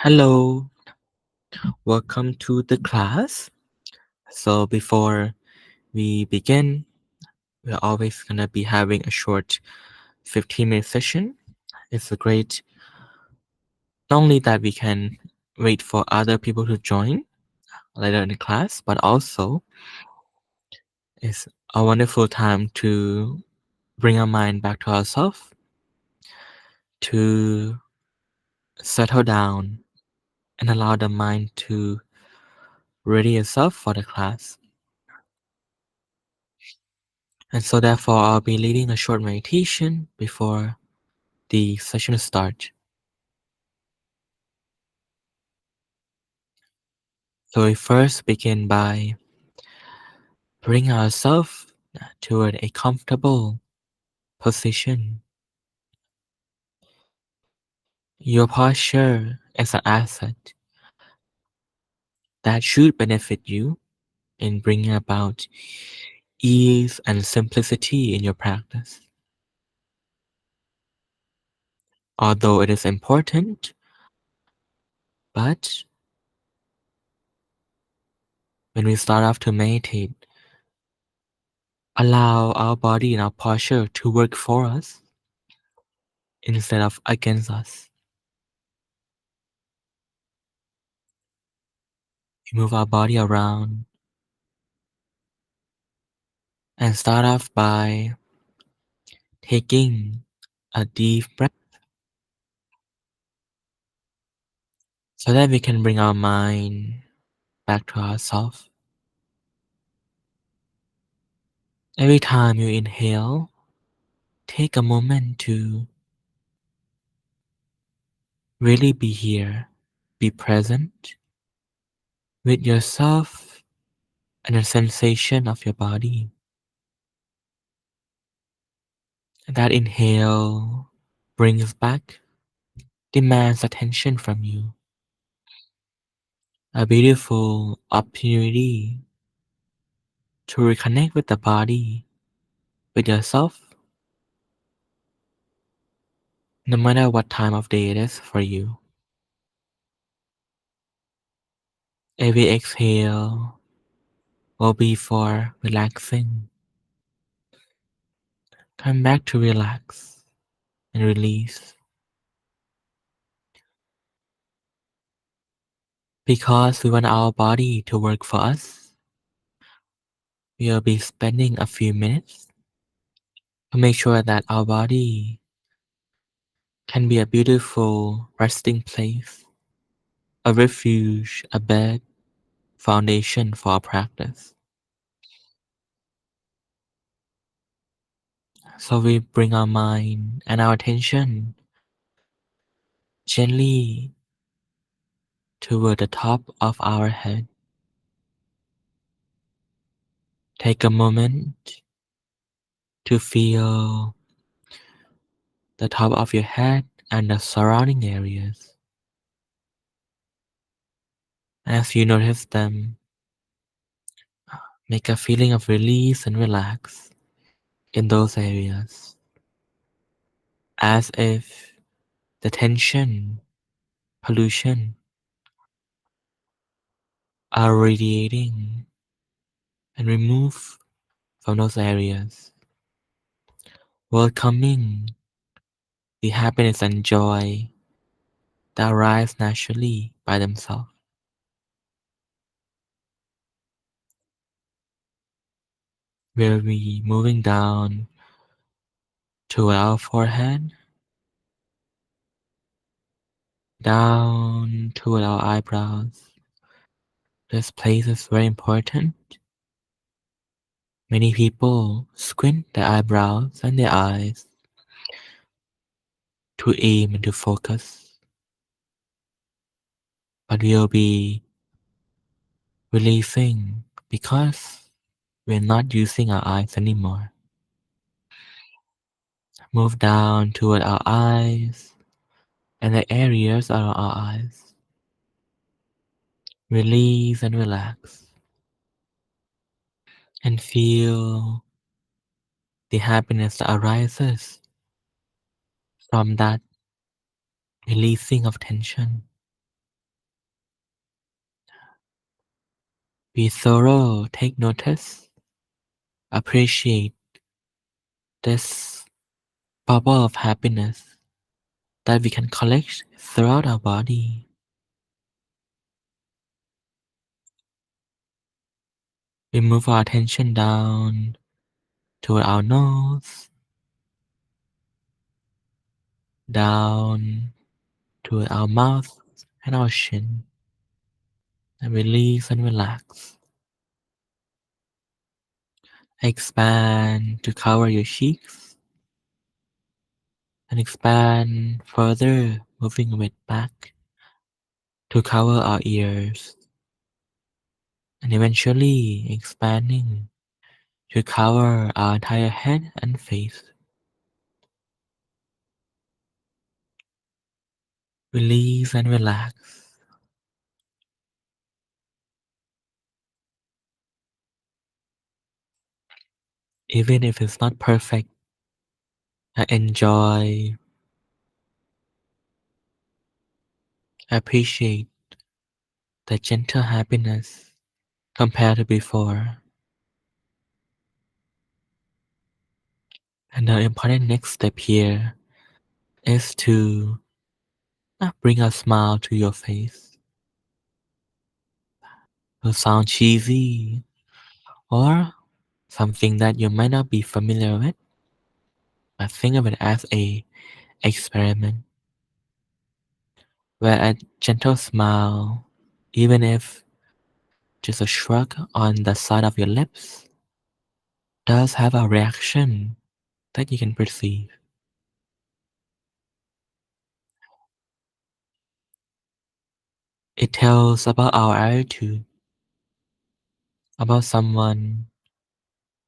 Hello, welcome to the class. So before we begin, we're always gonna be having a short 15-minute session. It's a great, not only that we can wait for other people to join later in the class, but also it's a wonderful time to bring our mind back to ourselves, to settle down and allow the mind to ready itself for the class. And so therefore I'll be leading a short meditation before the session start. So we first begin by bringing ourselves toward a comfortable position. Your posture is an asset that should benefit you in bringing about ease and simplicity in your practice. Although it is important, but when we start off to meditate, allow our body and our posture to work for us instead of against us. We move our body around and start off by taking a deep breath so that we can bring our mind back to ourselves. Every time you inhale, take a moment to really be here, be present with yourself and the sensation of your body. That inhale brings back, demands attention from you. A beautiful opportunity to reconnect with the body, with yourself, no matter what time of day it is for you. Every exhale will be for relaxing. Come back to relax and release. Because we want our body to work for us, we will be spending a few minutes to make sure that our body can be a beautiful resting place, a refuge, a bed, foundation for our practice. So we bring our mind and our attention gently toward the top of our head. Take a moment to feel the top of your head and the surrounding areas. As you notice them, make a feeling of release and relax in those areas, as if the tension, pollution are radiating and remove from those areas, welcoming the happiness and joy that arise naturally by themselves. We'll be moving down to our forehead, down to our eyebrows. This place is very important. Many people squint their eyebrows and their eyes to aim and to focus, but we'll be releasing because we're not using our eyes anymore. Move down toward our eyes and the areas of our eyes. Release and relax and feel the happiness that arises from that releasing of tension. Be thorough, take notice, appreciate this bubble of happiness that we can collect throughout our body. We move our attention down to our nose, down to our mouth and our chin, and release and relax. Expand to cover your cheeks and expand further, moving a bit back to cover our ears and eventually expanding to cover our entire head and face. Release and relax. Even if it's not perfect, enjoy, appreciate the gentle happiness compared to before. And the important next step here is to bring a smile to your face. It will sound cheesy or something that you might not be familiar with, but think of it as a experiment where a gentle smile, even if just a shrug on the side of your lips, does have a reaction that you can perceive. It tells about our attitude, about someone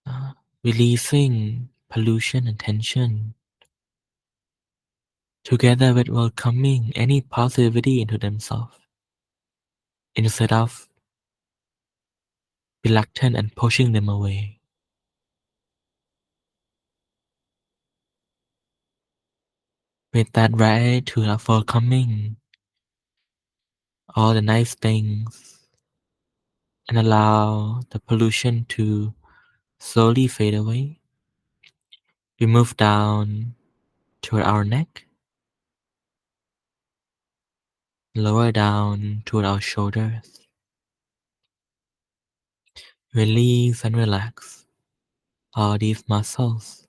uh, releasing pollution and tension, together with welcoming any positivity into themselves, instead of reluctant and pushing them away. With that right attitude of welcoming all the nice things and allow the pollution to slowly fade away, we move down toward our neck, lower down toward our shoulders. Release and relax all these muscles.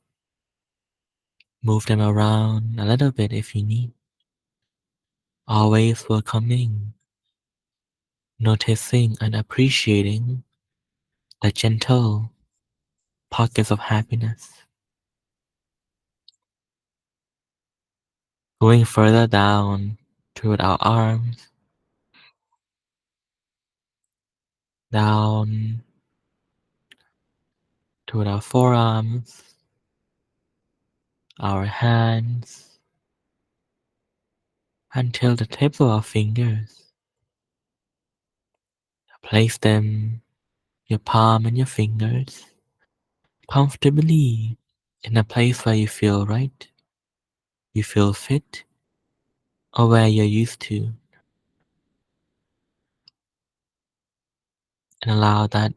Move them around a little bit if you need. Always welcoming, noticing, and appreciating the gentle pockets of happiness. Going further down toward our arms, down toward our forearms, our hands, until the tips of our fingers. Place them, your palm and your fingers, comfortably in a place where you feel right, you feel fit, or where you're used to, and allow that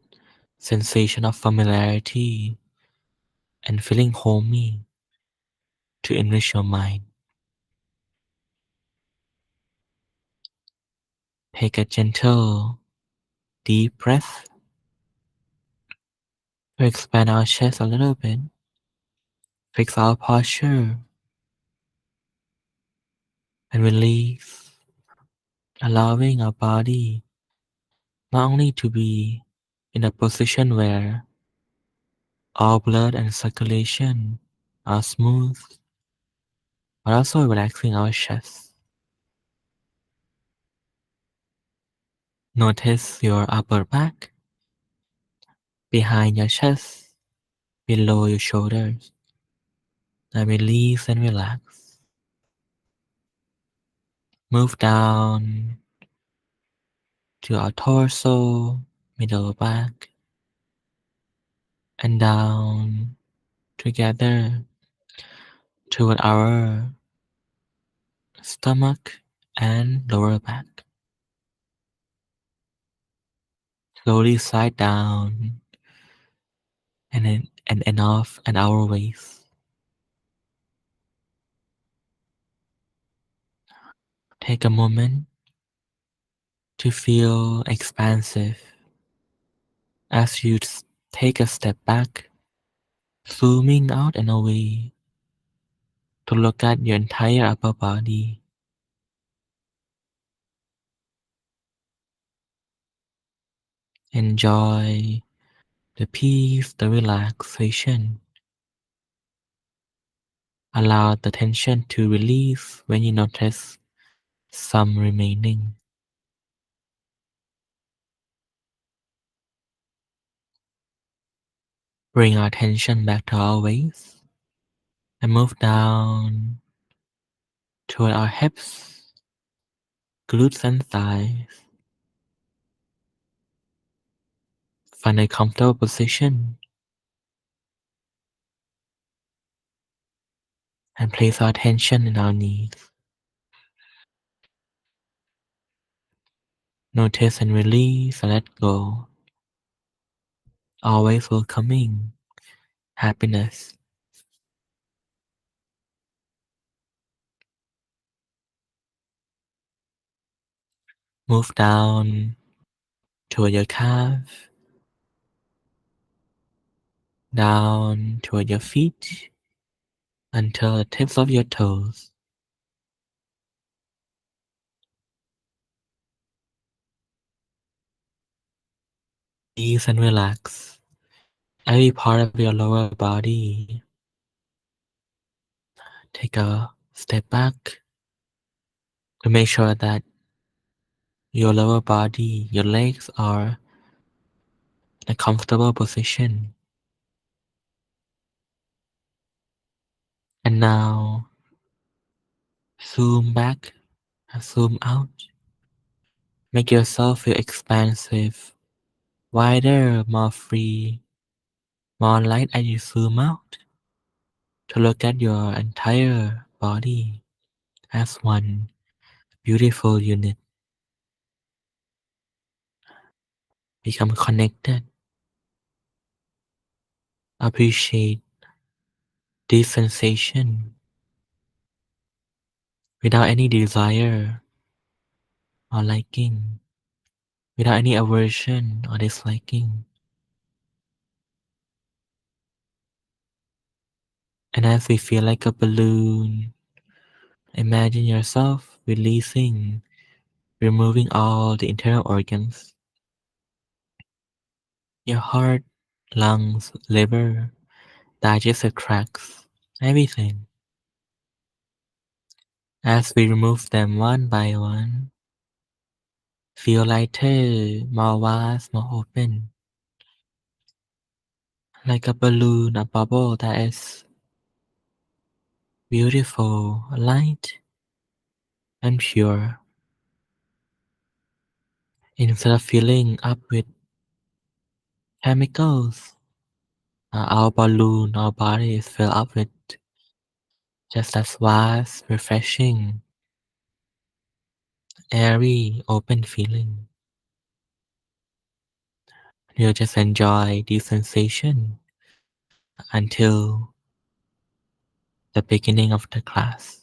sensation of familiarity and feeling homey to enrich your mind. Take a gentle, deep breath to expand our chest a little bit, fix our posture, and release, allowing our body not only to be in a position where all blood and circulation are smooth, but also relaxing our chest. Notice your upper back, behind your chest, below your shoulders, and release and relax. Move down to our torso, middle back, and down together toward our stomach and lower back. Slowly slide down and end off at our waist. Take a moment to feel expansive as you take a step back, zooming out and away to look at your entire upper body. Enjoy the peace, the relaxation. Allow the tension to release when you notice some remaining. Bring our attention back to our waist and move down toward our hips, glutes, and thighs. Find a comfortable position and place our attention in our knees. Notice and release and let go. Always welcoming happiness. Move down toward your calf, down toward your feet until the tips of your toes. Ease and relax every part of your lower body. Take a step back to make sure that your lower body, your legs are in a comfortable position. And now zoom back and zoom out. Make yourself feel expansive, wider, more free, more light as you zoom out to look at your entire body as one beautiful unit. Become connected. Appreciate this sensation without any desire or liking, without any aversion or disliking. And as we feel like a balloon, imagine yourself releasing, removing all the internal organs, your heart, lungs, liver, digestive tracts, everything. As we remove them one by one, feel lighter, more vast, more open, like a balloon, a bubble that is beautiful, light, and pure. Instead of filling up with chemicals, our balloon, our body is filled up with just as vast, refreshing, airy, open feeling. You just enjoy the sensation until the beginning of the class.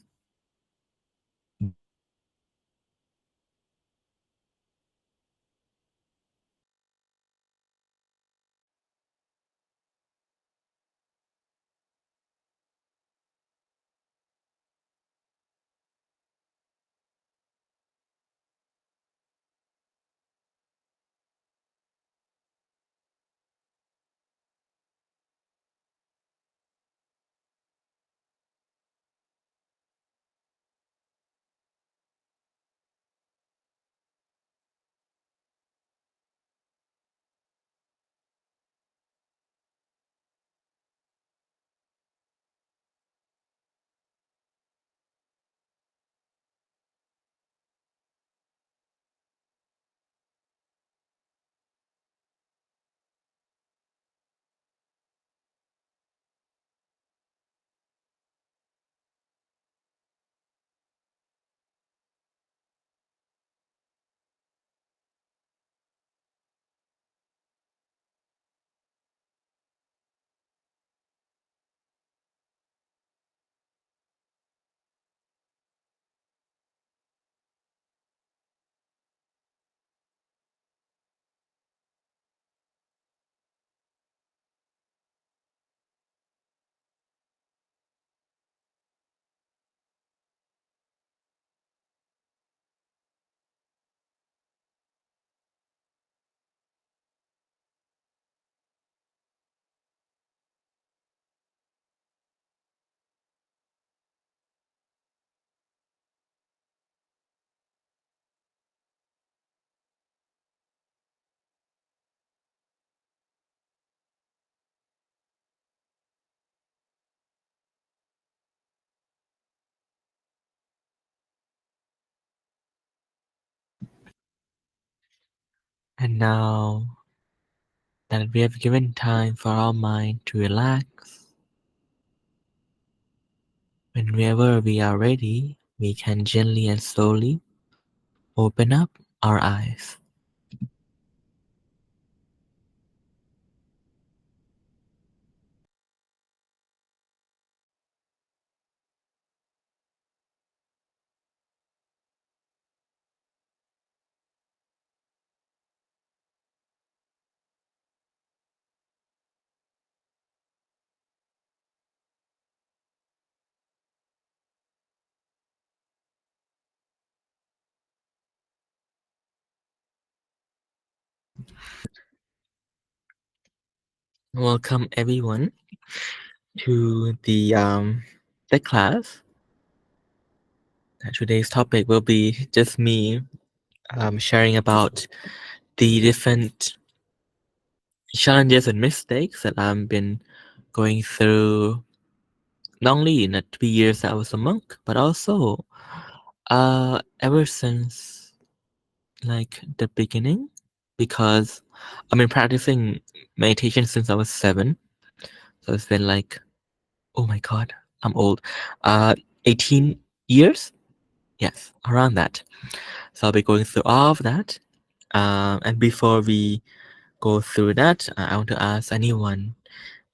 And now that we have given time for our mind to relax, whenever we are ready, we can gently and slowly open up our eyes. Welcome everyone to the class. Today's topic will be just me sharing about the different challenges and mistakes that I've been going through, not only in the 3 years that I was a monk, but also ever since like the beginning, because I've been practicing meditation since I was 7. So it's been like, oh my god, I'm old. 18 years? Yes, around that. So I'll be going through all of that. And before we go through that, I want to ask anyone,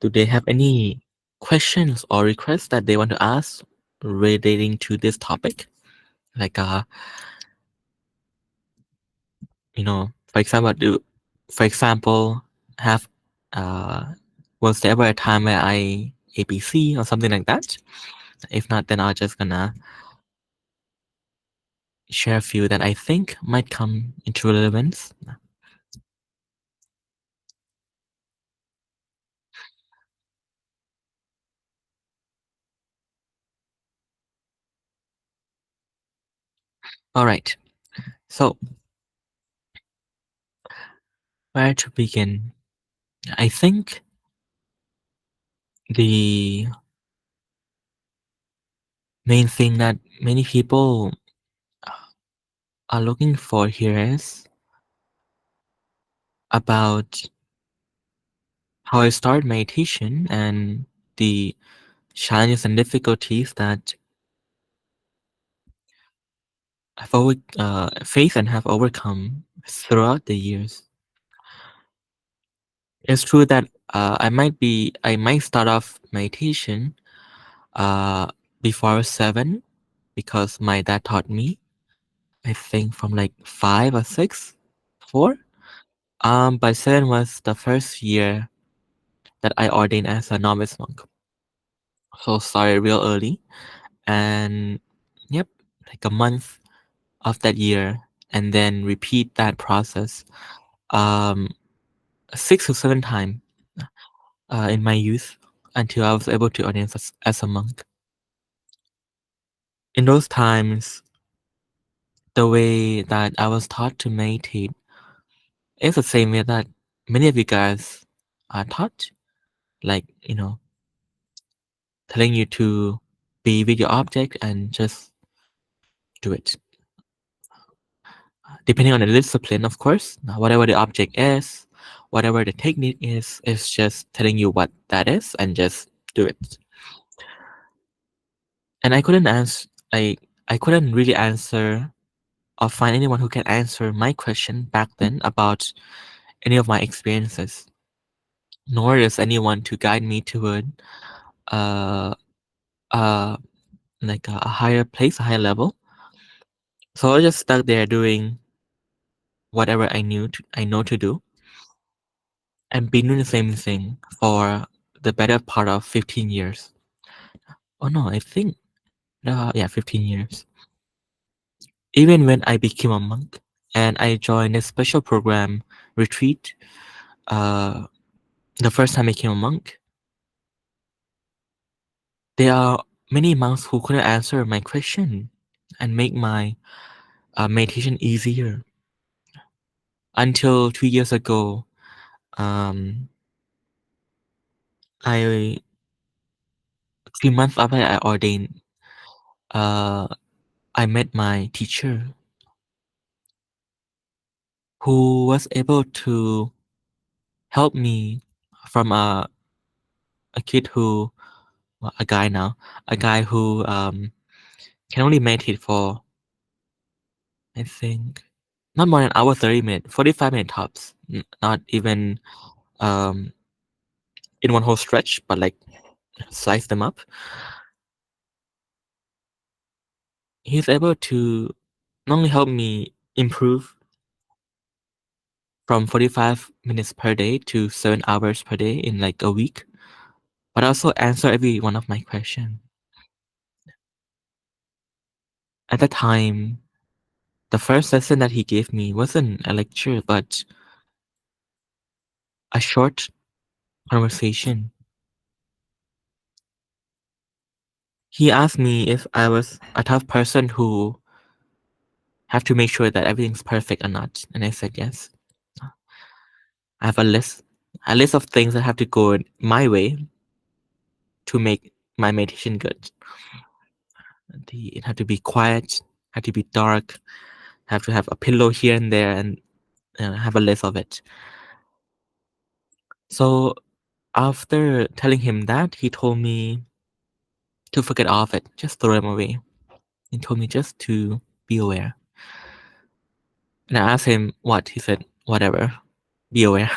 do they have any questions or requests that they want to ask relating to this topic? Like, for example, have uh, was there ever a time where I ABC or something like that? If not, then I'll just gonna share a few that I think might come into relevance. All right. So where to begin? I think the main thing that many people are looking for here is about how I started meditation and the challenges and difficulties that faced and have overcome throughout the years. It's true that I might start off meditation uh, before I was 7 because my dad taught me. I think from like 5 or 6, 4. But 7 was the first year that I ordained as a novice monk. So started real early, and yep, like a month of that year, and then repeat that process um 6 or 7 times in my youth until I was able to ordain as a monk. In those times, the way that I was taught to meditate is the same way that many of you guys are taught, like, telling you to be with your object and just do it. Depending on the discipline, of course, whatever the object is, whatever the technique is just telling you what that is and just do it. And I couldn't really answer or find anyone who can answer my question back then about any of my experiences, nor is anyone to guide me toward uh uh like a higher place, a higher level. So I was just stuck there doing whatever I know to do, and been doing the same thing for the better part of 15 years. Oh no, I think yeah, 15 years. Even when I became a monk and I joined a special program retreat, uh, the first time I became a monk, there are many monks who couldn't answer my question and make my meditation easier. Until 2 years ago, um, I 3 months after I ordained, uh, I met my teacher. who was able to help me from a kid who, well, a guy now, a guy who can only meditate for, I think, not more than an hour, 30 minutes, 45 minute tops. Not even um in one whole stretch, but like slice them up. He's able to not only help me improve from 45 minutes per day to 7 hours per day in like a week, but also answer every one of my questions. At the time, the first lesson that he gave me wasn't a lecture, but a short conversation. He asked me if I was a tough person who have to make sure that everything's perfect or not, and I said yes. I have a list of things that have to go my way to make my meditation good. It had to be quiet, had to be dark, have to have a pillow here and there, and have a list of it. So after telling him that, he told me to forget all of it, just throw them away. He told me just to be aware. And I asked him what. He said, whatever, be aware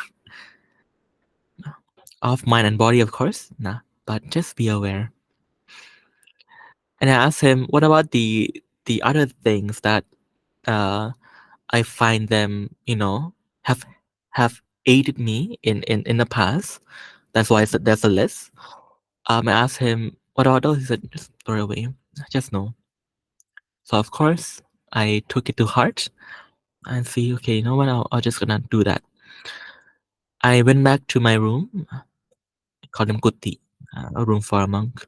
of mind and body, of course. Nah, but just be aware. And I asked him, what about the other things that uh, I find them, have have aided me in the past. That's why I said there's a list. I asked him, what about those? He said, just throw it away. Just no. So of course, I took it to heart and see, okay, you know what? I'll just gonna do that. I went back to my room, called him Kuti, a room for a monk,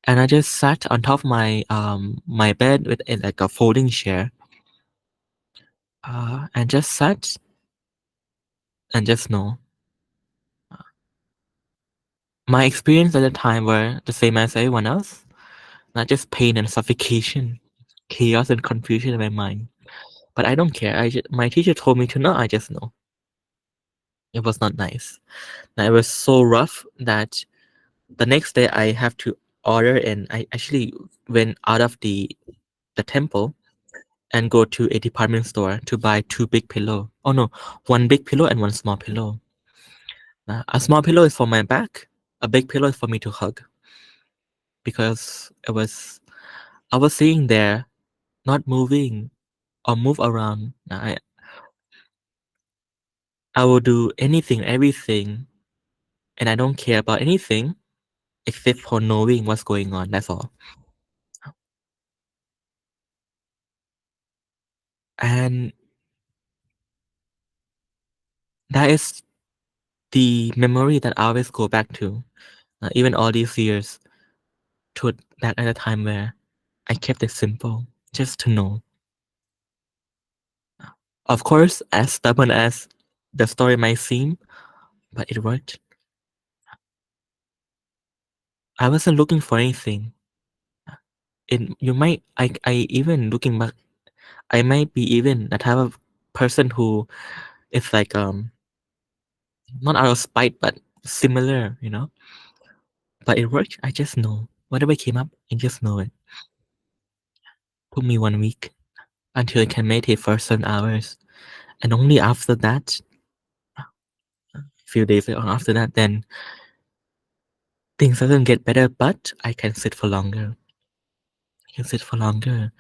and I just sat on top of my bed with like a folding chair, and just sat and just know. My experience at the time were the same as everyone else, not just pain and suffocation, chaos and confusion in my mind. But I don't care. My teacher told me to know. I just know. It was not nice. And it was so rough that the next day I have to order, and I actually went out of the temple and go to a department store to buy two big pillow. Oh no, one big pillow and one small pillow. A small pillow is for my back. A big pillow is for me to hug because I was sitting there, not moving or move around. I will do anything, everything, and I don't care about anything except for knowing what's going on. That's all. And that is the memory that I always go back to, even all these years, to that at a time where I kept it simple, just to know. Of course, as stubborn as the story might seem, but it worked. I wasn't looking for anything. You might, I even looking back, I might be even the type of person who is like, not out of spite, but similar, But it worked. I just know. Whatever came up, I just know it. Took me 1 week until I can meditate for 7 hours. And only after that, few days after that, then things doesn't get better, but I can sit for longer. I can sit for longer.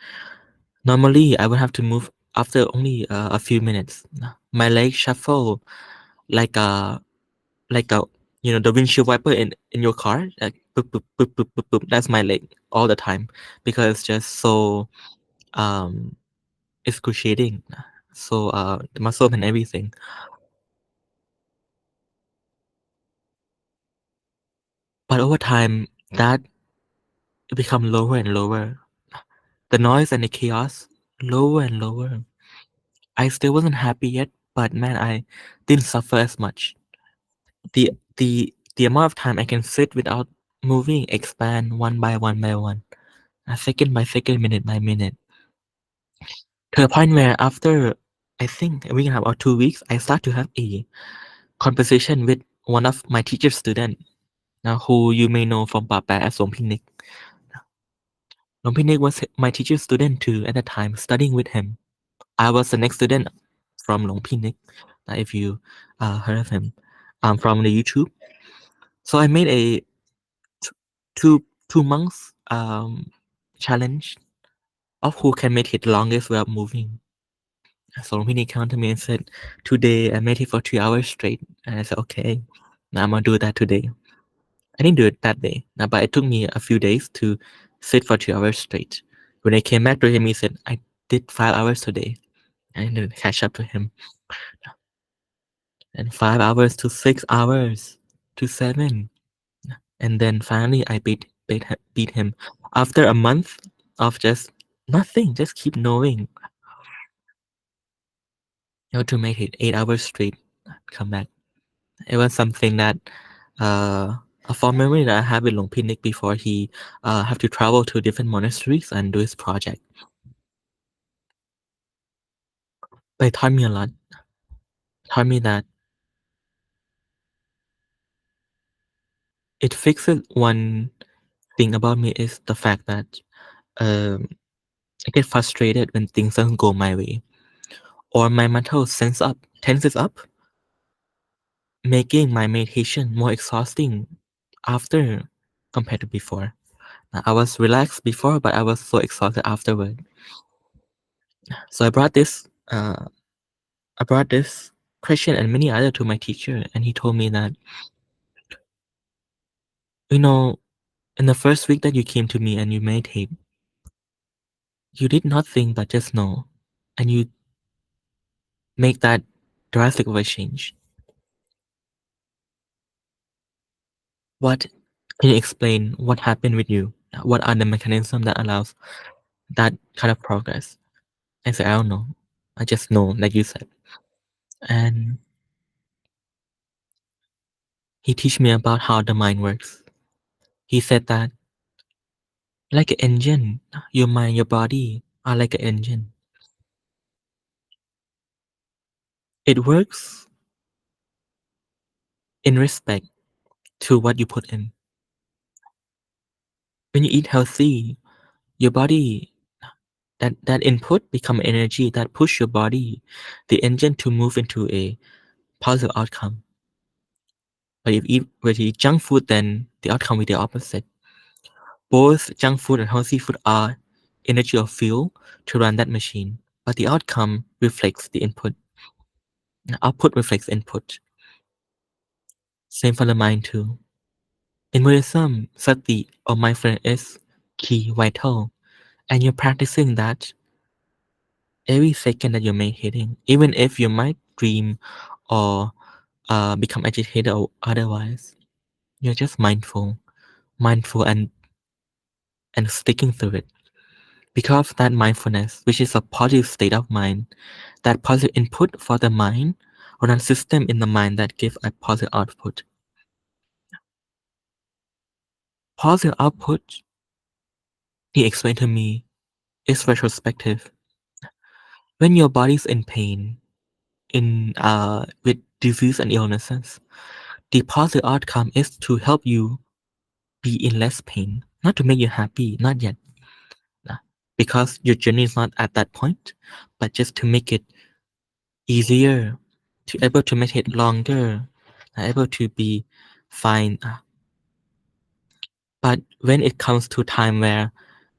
Normally, I would have to move after only a few minutes. My legs shuffle like a like a the windshield wiper in your car, like boop, boop, boop, boop, boop, boop. That's my leg all the time because it's just so um excruciating, so the muscle and everything. But over time, that become lower and lower. The noise and the chaos lower and lower. I still wasn't happy yet, but man, I didn't suffer as much. The amount of time I can sit without moving expand one by one by one, second by second, minute by minute, to the point where after I think a week and a half or 2 weeks, I start to have a conversation with one of my teacher student, now who you may know from Papa as Sompinik. Sompinik was my teacher student too at the time, studying with him. I was the next student from Longpinik, if you heard of him, from the YouTube. So I made a t- two months challenge of who can meditate the longest without moving. So he came to me and said, "Today I meditate for 3 hours straight." And I said, "Okay, now I'm gonna do that today." I didn't do it that day, but it took me a few days to sit for 2 hours straight. When I came back to him, he said, "I did 5 hours today." I didn't catch up to him, and 5 hours to 6 hours to seven, and then finally I beat him after a month of just nothing, just keep knowing how to meditate 8 hours straight, come back. It was something that a fond memory that I have with Long Pinnik before he have to travel to different monasteries and do his project. But it taught me a lot. Taught me that it fixes one thing about me is the fact that um, I get frustrated when things don't go my way, or my mental tenses up, making my meditation more exhausting after compared to before. I was relaxed before, but I was so exhausted afterward. So I brought this question and many other to my teacher, and he told me that, you know, in the first week that you came to me and you meditate, you did nothing but just know, and you make that drastic of a change. What can you explain? What happened with you? What are the mechanisms that allows that kind of progress? I said, I don't know. I just know, like you said. And he teach me about how the mind works. He said that like an engine, your mind, your body are like an engine. It works in respect to what you put in. When you eat healthy, your body that input become energy that push your body, the engine to move into a positive outcome. But if you eat junk food, then the outcome will be the opposite. Both junk food and healthy food are energy or fuel to run that machine, but the outcome reflects the input. Output reflects input. Same for the mind too. In Buddhism, sati or mindfulness is key, vital, and you're practicing that every second that you're meditating, even if you might dream or become agitated or otherwise, you're just mindful and sticking through it. Because of that mindfulness, which is a positive state of mind, that positive input for the mind, or a system in the mind that gives a positive output. Positive output, he explained to me, is retrospective. When your body's in pain, in with disease and illnesses, the positive outcome is to help you be in less pain, not to make you happy, not yet, nah, because your journey is not at that point, but just to make it easier, to able to make it longer, able to be fine. But when it comes to time where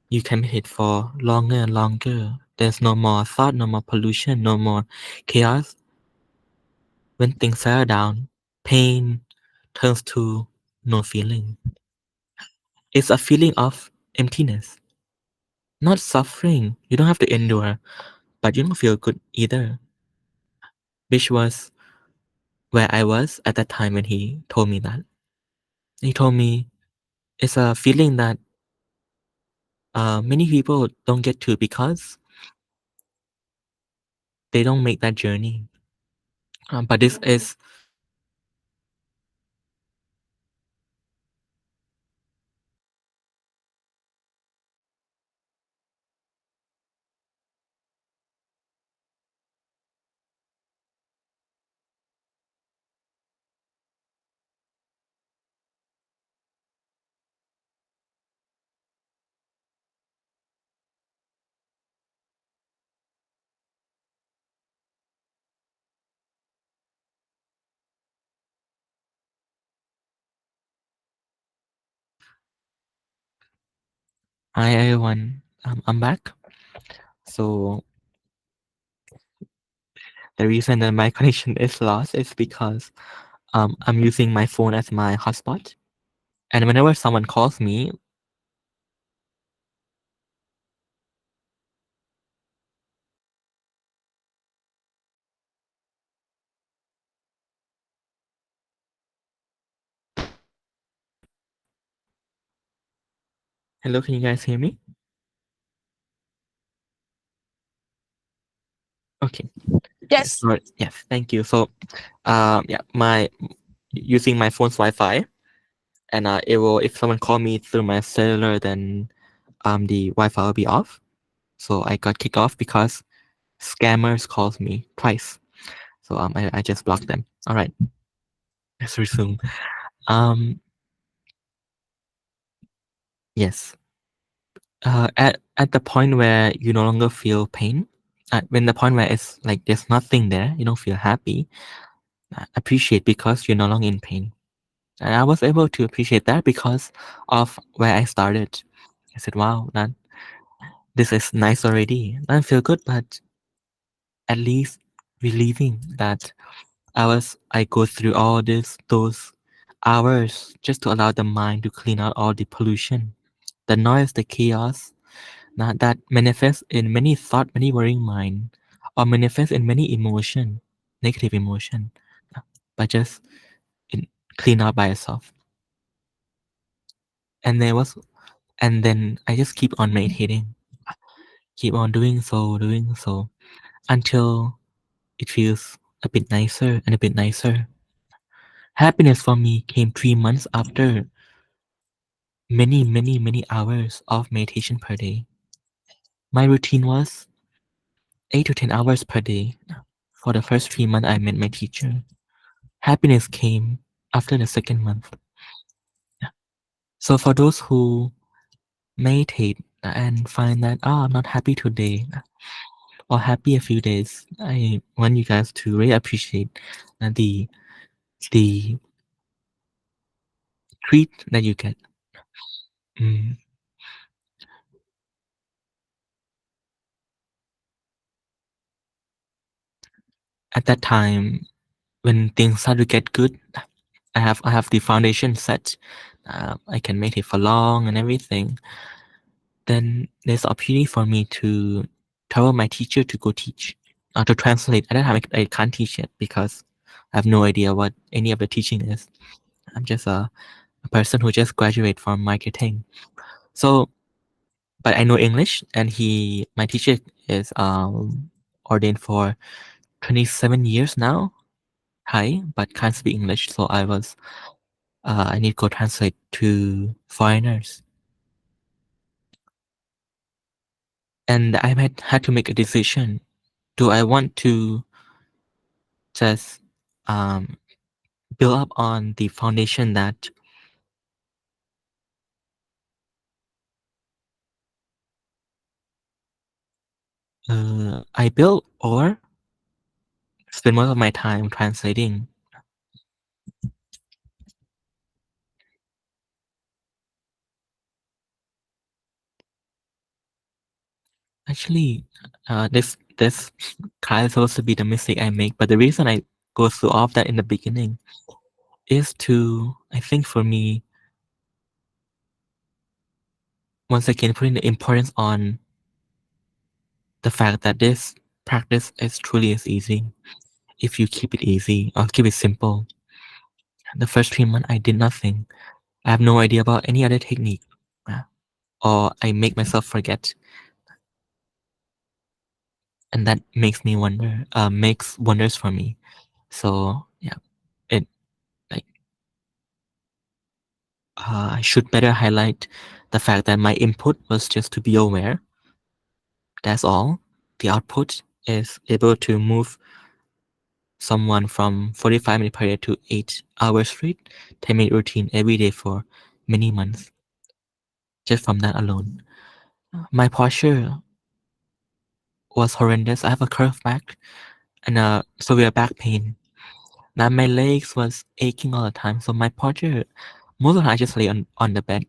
you can make it for longer and longer, there's no more thought, no more pollution, no more chaos. When things settle down, pain turns to no feeling. It's a feeling of emptiness, not suffering. You don't have to endure, but you don't feel good either, which was where I was at that time when he told me that. He told me it's a feeling that many people don't get to because they don't make that journey. But this is Hi everyone, I'm back. So the reason that my connection is lost is because I'm using my phone as my hotspot, and whenever someone calls me, hello, can you guys hear me? Okay, yes, Yes. sorry, yes, thank you. So, yeah, my using my phone's Wi-Fi, and it will if someone call me through my cellular, then the Wi-Fi will be off. So I got kicked off because scammers calls me twice. So I just blocked them. All right, let's resume. Um, yes. At the point where you no longer feel pain, when the point where it's like there's nothing there, you don't feel happy, appreciate because you're no longer in pain. And I was able to appreciate that because of where I started. I said, "Wow, that this is nice already. I feel good, but at least relieving that I go through all those hours just to allow the mind to clean out all the pollution, the noise, the chaos, that manifests in many thought, many worrying mind, or manifests in many emotion, negative emotion, but just in, clean out by itself. And there was, and then I just keep on meditating, keep on doing so, until it feels a bit nicer and a bit nicer. Happiness for me came 3 months after many hours of meditation per day. My routine was 8 to 10 hours per day. For the first 3 months, I met my teacher. Happiness came after the second month. So for those who meditate and find that, oh, I'm not happy today or happy a few days, I want you guys to really appreciate the the treat that you get. Mm. At that time, when things start to get good, I have the foundation set. I can meditate for long and everything. Then there's opportunity for me to tell my teacher to go teach, to translate. At that time, I can't teach yet because I have no idea what any of the teaching is. I'm just a person who just graduated from marketing. So, but I know English, and my teacher is ordained for 27 years now. Hi, but can't speak English, so I need to go translate to foreigners, and I had to make a decision. Do I want to just um, build up on the foundation that I built, or spend most of my time translating? Actually, this kind of supposed to be the mistake I make, but the reason I go through all of that in the beginning is to, I think for me, once again, putting the importance on the fact that this practice is truly is easy if you keep it easy or keep it simple. The first 3 months, I did nothing. I have no idea about any other technique, uh, or I make myself forget, and that makes me wonder, makes wonders for me. So yeah, it like I should better highlight the fact that my input was just to be aware. That's all. The output is able to move someone from 45 minutes per day to 8 hours straight, 10-minute routine every day for many months. Just from that alone, my posture was horrendous. I have a curved back and a severe back pain. Now my legs was aching all the time. So my posture, most of the time I just lay on the bed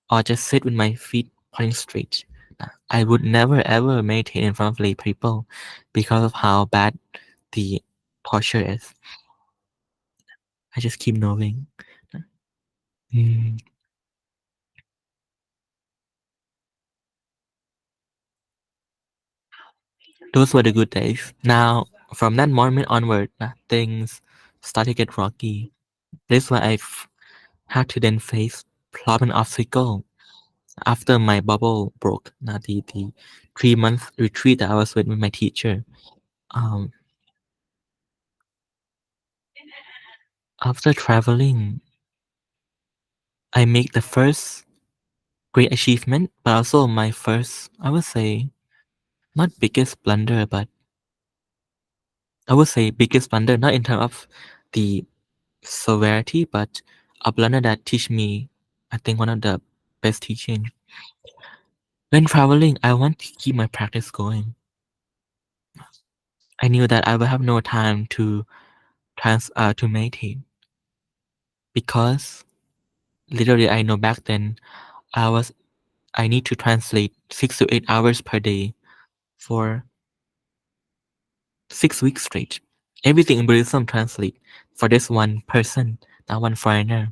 or just sit with my feet pointing straight. I would never ever meditate in front of lay people because of how bad the posture is. I just keep knowing. Mm, those were the good days. Now, from that moment onward, things started to get rocky. This is why had to then face problem and obstacle after my bubble broke. Now, the 3 month retreat that I was with my teacher. Um, after traveling, I make the first great achievement, but also my first, I would say, not biggest blunder, but I would say biggest blunder, not in terms of the severity, but a blunder that teach me, I think one of the best teaching. When traveling, I want to keep my practice going. I knew that I will have no time to meditate because literally I know back then I was I need to translate 6 to 8 hours per day for 6 weeks straight. Everything in Buddhism translate for this one person, that one foreigner.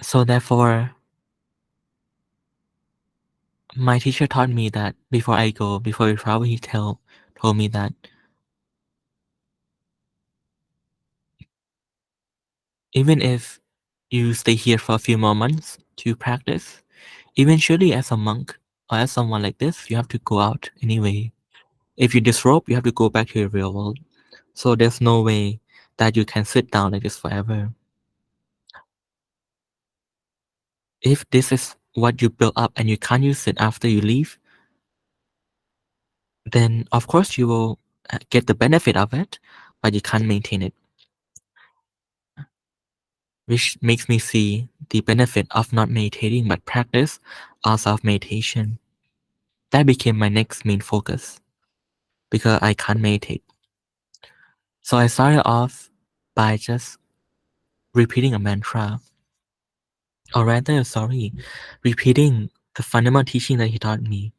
So therefore, my teacher taught me that before we travel, told me that even if you stay here for a few more months to practice, eventually as a monk or as someone like this, you have to go out anyway. If you disrobe, you have to go back to your real world. So there's no way that you can sit down like this forever. If this is what you build up and you can't use it after you leave, then of course you will get the benefit of it, but you can't maintain it, which makes me see the benefit of not meditating but practice also of meditation. That became my next main focus because I can't meditate. So I started off by just repeating a mantra, or rather, sorry, repeating the fundamental teaching that he taught me.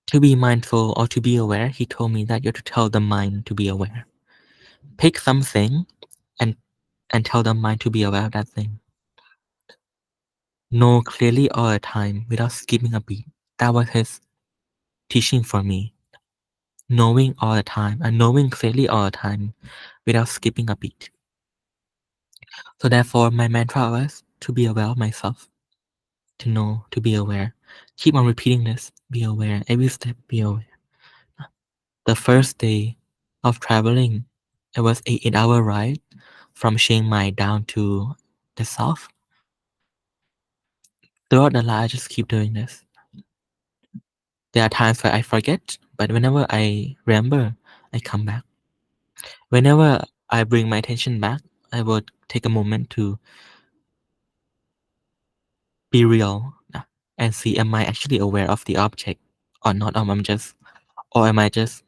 To be mindful or to be aware, he told me that you have to tell the mind to be aware. Pick something and tell the mind to be aware of that thing. Know clearly all the time without skipping a beat. That was his teaching for me. Knowing all the time and knowing clearly all the time without skipping a beat. So therefore, my mantra was to be aware of myself, to know, to be aware. Keep on repeating this. Be aware. Every step, be aware. The first day of traveling, it was an 8 hour ride from Chiang Mai down to the south. Throughout the ride, I just keep doing this. There are times where I forget, but whenever I remember, I come back. Whenever I bring my attention back, I would take a moment to be real and see am I actually aware of the object or not, or am I just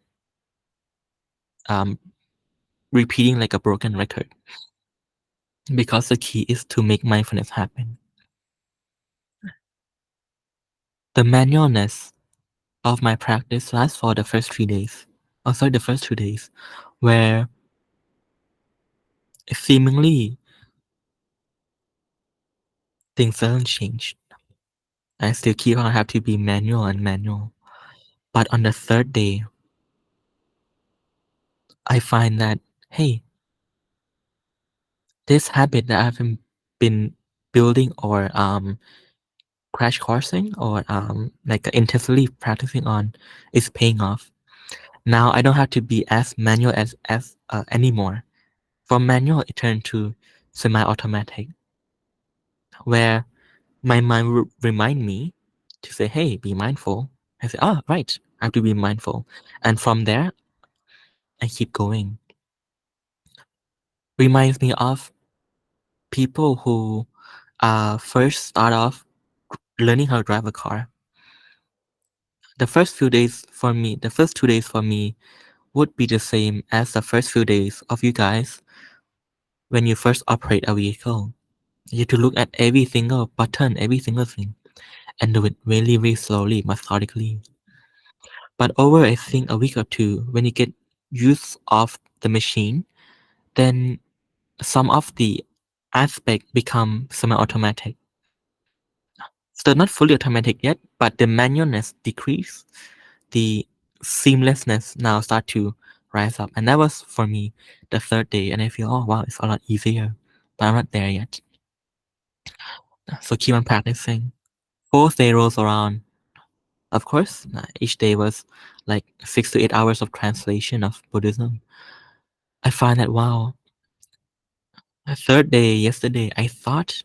um, repeating like a broken record? Because the key is to make mindfulness happen. The manualness of my practice lasts for the first 3 days. Oh, sorry, the first 2 days, where seemingly things doesn't change. I still keep on have to be manual and manual. But on the third day, I find that hey, this habit that I've been building or crash coursing or like intensely practicing on is paying off. Now I don't have to be as manual as anymore. From manual, it turned to semi-automatic, where my mind will remind me to say, "Hey, be mindful." I say, "Ah, right, I have to be mindful," and from there, I keep going. Reminds me of people who first start off learning how to drive a car. The first 2 days for me would be the same as the first few days of you guys when you first operate a vehicle, you have to look at every single button, every single thing, and do it really, really slowly, methodically. But over, I think, a week or two, when you get used of the machine, then some of the aspect become semi-automatic. Still not fully automatic yet, but the manualness decrease, the seamlessness now start to rise up. And that was for me the third day, and I feel, oh wow, it's a lot easier. But I'm not there yet. So keep on practicing. Fourth day rolls around. Of course, each day was like 6 to 8 hours of translation of Buddhism. I find that wow. The third day, yesterday, I thought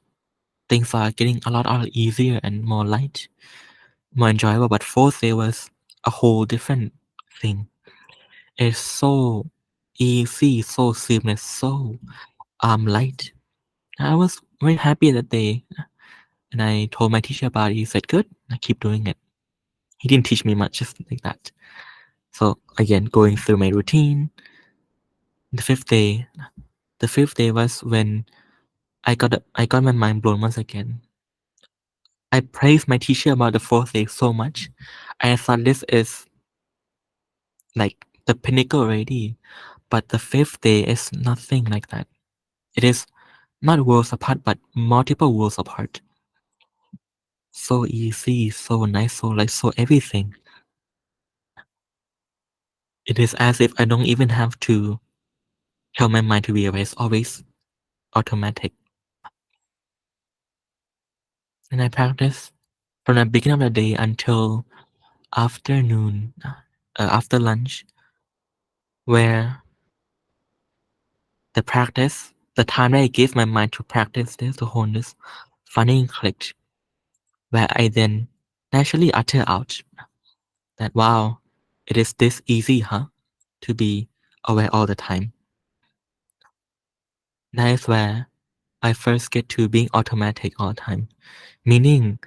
things are getting a lot easier and more light, more enjoyable. But fourth day was a whole different thing. It's so easy, so seamless, so light. I was very happy that day, and I told my teacher about it. He said, "Good, I keep doing it." He didn't teach me much, just like that. So again, going through my routine. The fifth day, the fifth day was when I got my mind blown once again. I praised my teacher about the fourth day so much. I thought this is like the pinnacle already, but the fifth day is nothing like that. It is not worlds apart, but multiple worlds apart. So easy, so nice, so like so everything. It is as if I don't even have to tell my mind to be aware. It's always automatic. And I practice from the beginning of the day until afternoon, after lunch, where the time that I gave my mind to practice this, to hone this, finally clicked, where I then naturally utter out that, wow, it is this easy, huh? To be aware all the time. That is where I first get to being automatic all the time, meaning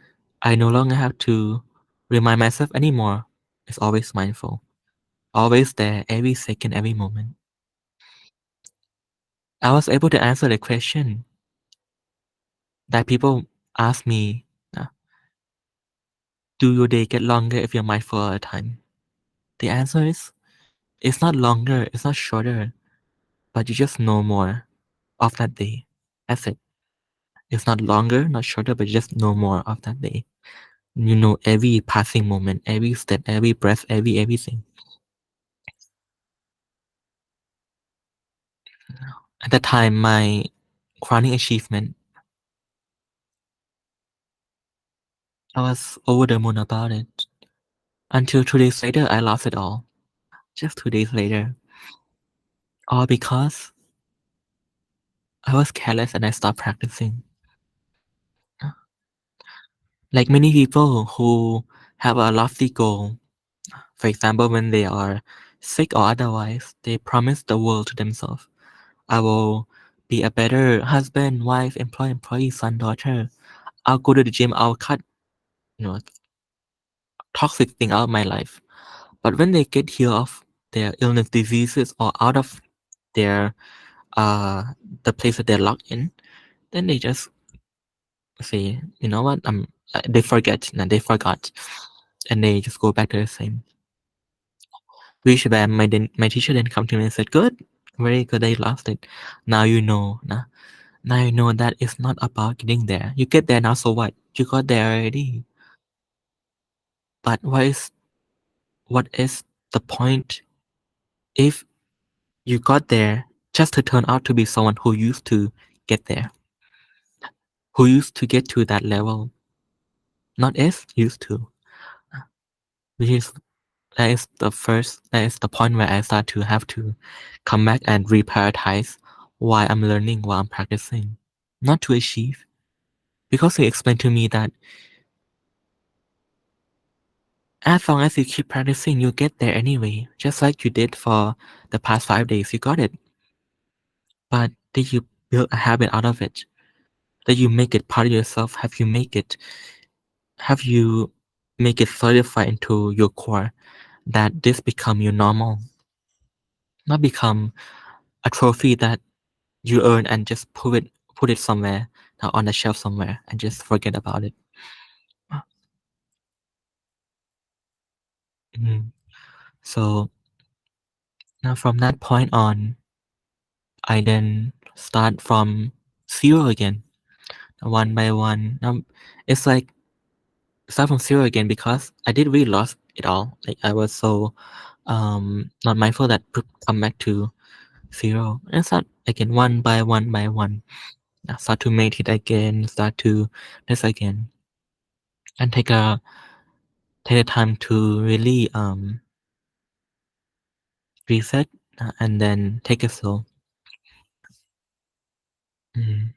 I no longer have to remind myself anymore. It's always mindful, always there, every second, every moment. I was able to answer the question that people ask me, uh, do your day get longer if you're mindful all the time? The answer is, it's not longer, it's not shorter, but you just know more of that day. That's it. It's not longer, not shorter, but you just know more of that day. You know every passing moment, every step, every breath, everything. At the time, my crowning achievement, I was over the moon about it. Until 2 days later, I lost it all. Just 2 days later. All because I was careless and I stopped practicing. Like many people who have a lofty goal, for example, when they are sick or otherwise, they promise the world to themselves. I will be a better husband, wife, employee, son, daughter. I'll go to the gym. I'll cut, you know, toxic thing out of my life. But when they get healed of their illness, diseases, or out of their uh the place that they're locked in, then they just say, you know what, they forget, and they forgot, and they just go back to the same. Which where my teacher then come to me and said, "Good, very good, they lost it. Now you know, nah. Now you know that it's not about getting there. You get there now, so what? You got there already. But what is the point if you got there just to turn out to be someone who used to get there, who used to get to that level, not as used to, which is that is the point where I start to have to come back and reprioritize why I'm learning, why I'm practicing, not to achieve. Because he explained to me that as long as you keep practicing, you'll get there anyway, just like you did for the past 5 days, you got it. But did you build a habit out of it? Did you make it part of yourself? Have you make it solidify into your core that this become your normal, not become a trophy that you earn and just put it somewhere on the shelf somewhere and just forget about it. Mhm. So now from that point on, I then start from zero again, one by one. It's like start from zero again because I did really lost it all. Like I was so not mindful that come back to zero and start again one by one by one. Start to meditate again, start to this again, and take the time to really reset and then take it slow. Mhm.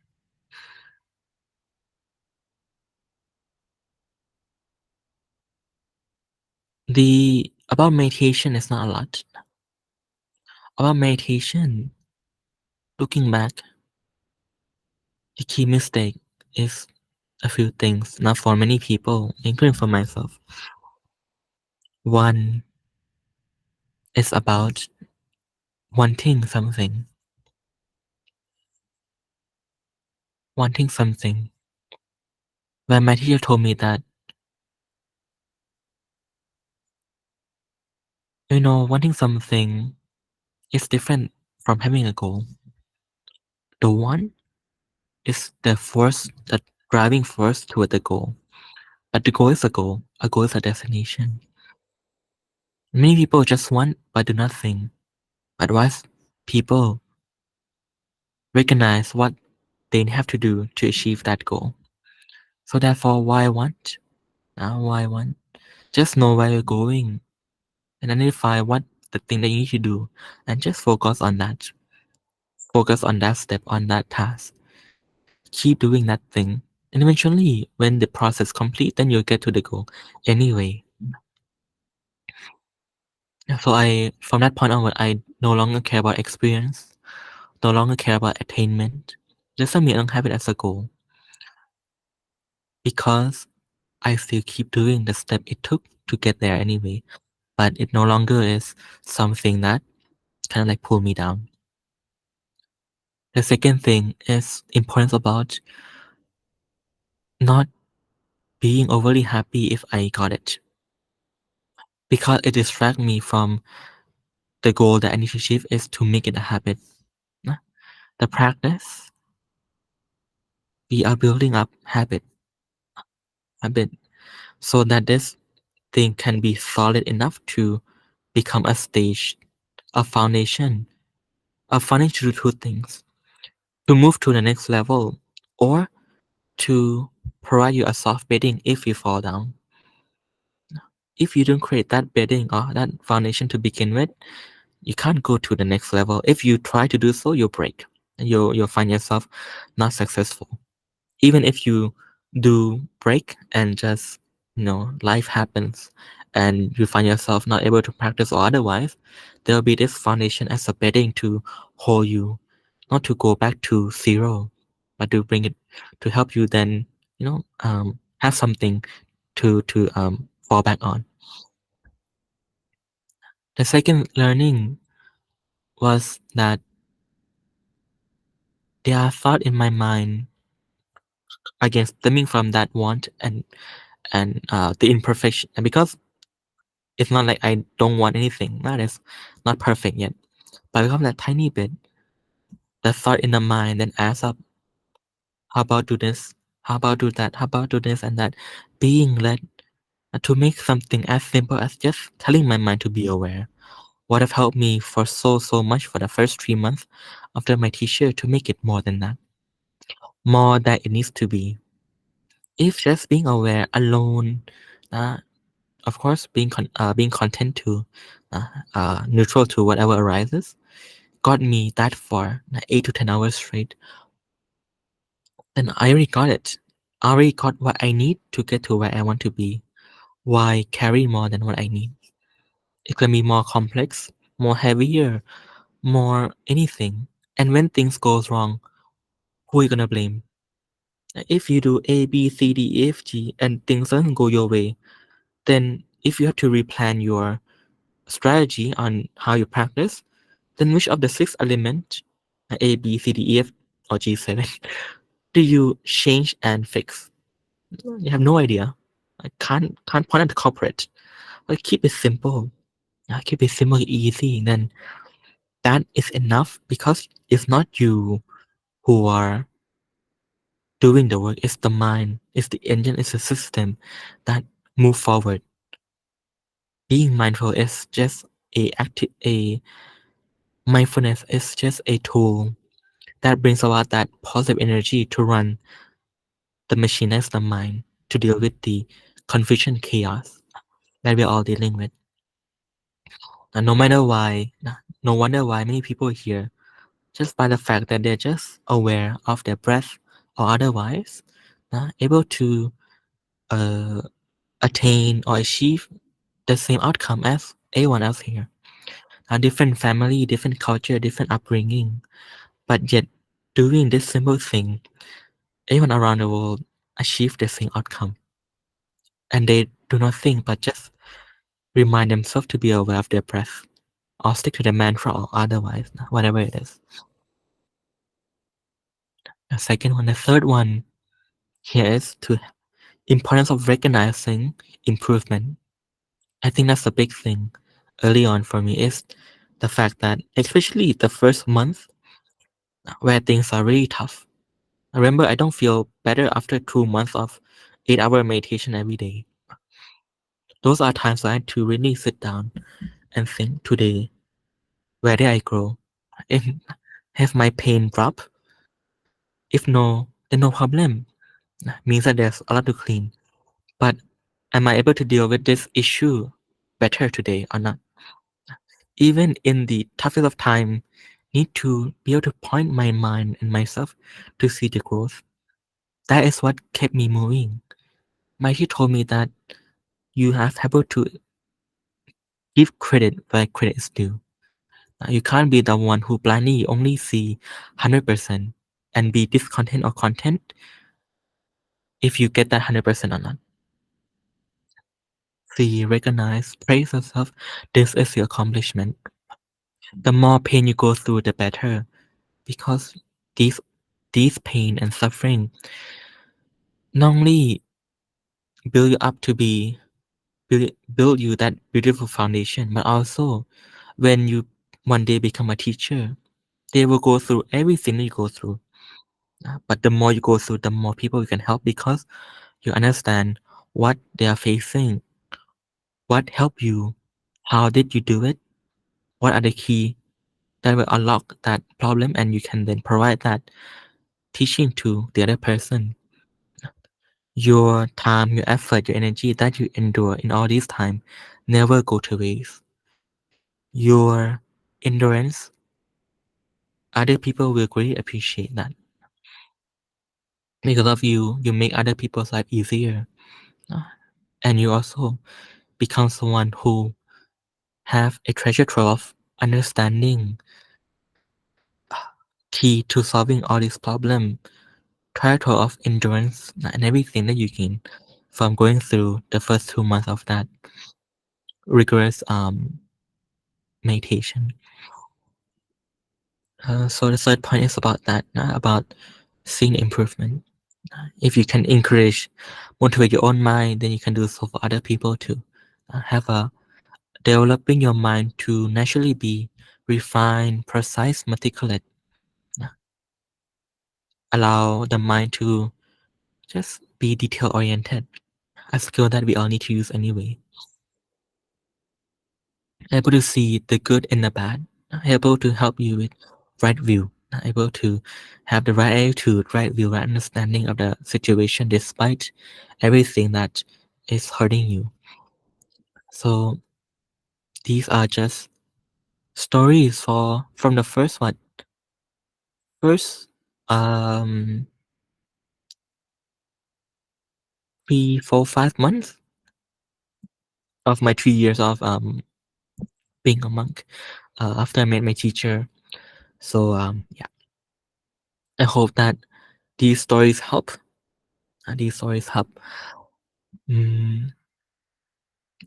The about meditation is not a lot. About meditation, looking back, the key mistake is a few things, not for many people, including for myself. One is about wanting something, wanting something. When my teacher told me that, wanting something is different from having a goal. The one is the force, the driving force toward the goal. But the goal is a goal. A goal is a destination. Many people just want but do nothing. But once people recognize what they have to do to achieve that goal. So therefore, why want? Now, why want? Just know where you're going and identify what the thing that you need to do, and just focus on that. Focus on that step, on that task. Keep doing that thing, and eventually, when the process complete, then you'll get to the goal. Anyway, so from that point onward, I no longer care about experience, no longer care about attainment. Just let me don't have it as a goal because I still keep doing the step it took to get there anyway. But it no longer is something that kind of like pull me down. The second thing is importance about not being overly happy if I got it because it distracts me from the goal that I need to achieve is to make it a habit. Nah, the practice, we are building up habit, so that this thing can be solid enough to become a stage, a foundation, a foundation to do two things: to move to the next level, or to provide you a soft bedding if you fall down. If you don't create that bedding or that foundation to begin with, you can't go to the next level. If you try to do so, you'll break. You'll find yourself not successful. Even if you do break and just life happens and you find yourself not able to practice or otherwise, there'll be this foundation as a bedding to hold you, not to go back to zero, but to bring it to help you then have something to fall back on. The second learning was that there are thoughts in my mind again stemming from that want and the imperfection, and because it's not like I don't want anything, that is not perfect yet, but because of that tiny bit, the thought in the mind then adds up. How about do this? How about do that? How about do this and that? Being led to make something as simple as just telling my mind to be aware would have helped me for so much for the first 3 months after my teacher to make it more than that, more than it needs to be. If just being aware alone, uh, of course, being content to, neutral to whatever arises, got me that far, 8 to 10 hours straight, then I already got it. I already got what I need to get to where I want to be. Why carry more than what I need? It can be more complex, more heavier, more anything. And when things goes wrong, who are you gonna blame? If you do A, B, C, D, E, F, G, and things doesn't go your way, then if you have to replan your strategy on how you practice, then which of the six elements A, B, C, D, E, F, or G7. Do you change and fix? You have no idea. I can't point at the culprit. Like keep it simple. Keep it simple, easy. Then that is enough because it's not you who are doing the work. It's the mind. It's the engine. It's the system that move forward. Being mindful is just a mindfulness is just a tool that brings about that positive energy to run the machine as the mind to deal with the confusion chaos that we're all dealing with. And no matter why, no wonder why many people here, just by the fact that they're just aware of their breath or otherwise, able to uh, attain or achieve the same outcome as everyone else here. A different family, different culture, different upbringing, but yet doing this simple thing, everyone around the world achieve the same outcome. And they do not think but just remind themselves to be aware of their breath or stick to the mantra or otherwise, whatever it is. The second one, the third one here is to importance of recognizing improvement. I think that's the big thing early on for me is the fact that especially the first month where things are really tough. I remember I don't feel better after 2 months of 8-hour meditation every day. Those are times I had to really sit down and think today, where did I grow? If, have my pain dropped? If no, then no problem. Means that there's a lot to clean. But am I able to deal with this issue better today or not? Even in the toughest of time, need to be able to point my mind and myself to see the growth. That is what kept me moving. My teacher told me that you have able to give credit where credit is due. You can't be the one who blindly only see 100% and be discontent or content if you get that 100% or not. See, recognize, praise yourself. This is your accomplishment. The more pain you go through, the better, because these these pain and suffering not only build you up to be build you that beautiful foundation, but also when you one day become a teacher, they will go through everything that you go through. But the more you go through, the more people you can help because you understand what they are facing, what helped you, how did you do it, what are the key that will unlock that problem, and you can then provide that teaching to the other person. Your time, your effort, your energy that you endure in all this time never go to waste. Your endurance, other people will greatly appreciate that. Because of you, you make other people's life easier. Uh, And you also become someone who have a treasure trove of understanding, key to solving all these problems, treasure trove of endurance and everything that you gain from going through the first 2 months of that rigorous meditation. So the third point is about that, about seeing improvement. If you can encourage, motivate your own mind, then you can do so for other people too. Have a developing your mind to naturally be refined, precise, meticulous. Uh, Allow the mind to just be detail oriented, a skill that we all need to use anyway. Able to see the good and the bad, able to help you with right view, able to have the right attitude, right view, right understanding of the situation despite everything that is hurting you. So these are just stories for from the first one. First, um, 3, 4, 5 months of my 3 years of being a monk. After I met my teacher, so yeah, I hope that these stories help. These stories help. Mm,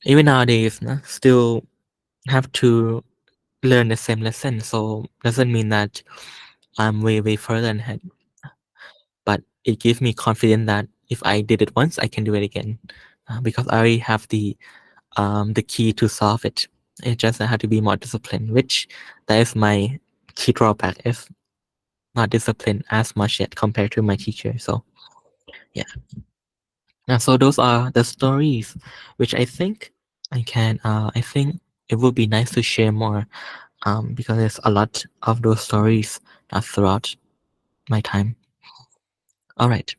even nowadays, still have to learn the same lesson. So doesn't mean that I'm way further ahead, but it gives me confidence that if I did it once, I can do it again, because I already have the key to solve it. It just I have to be more disciplined, which that is my key drawback. Is not disciplined as much yet compared to my teacher. So yeah. So those are the stories, which I think I think it would be nice to share more, because there's a lot of those stories throughout my time. All right.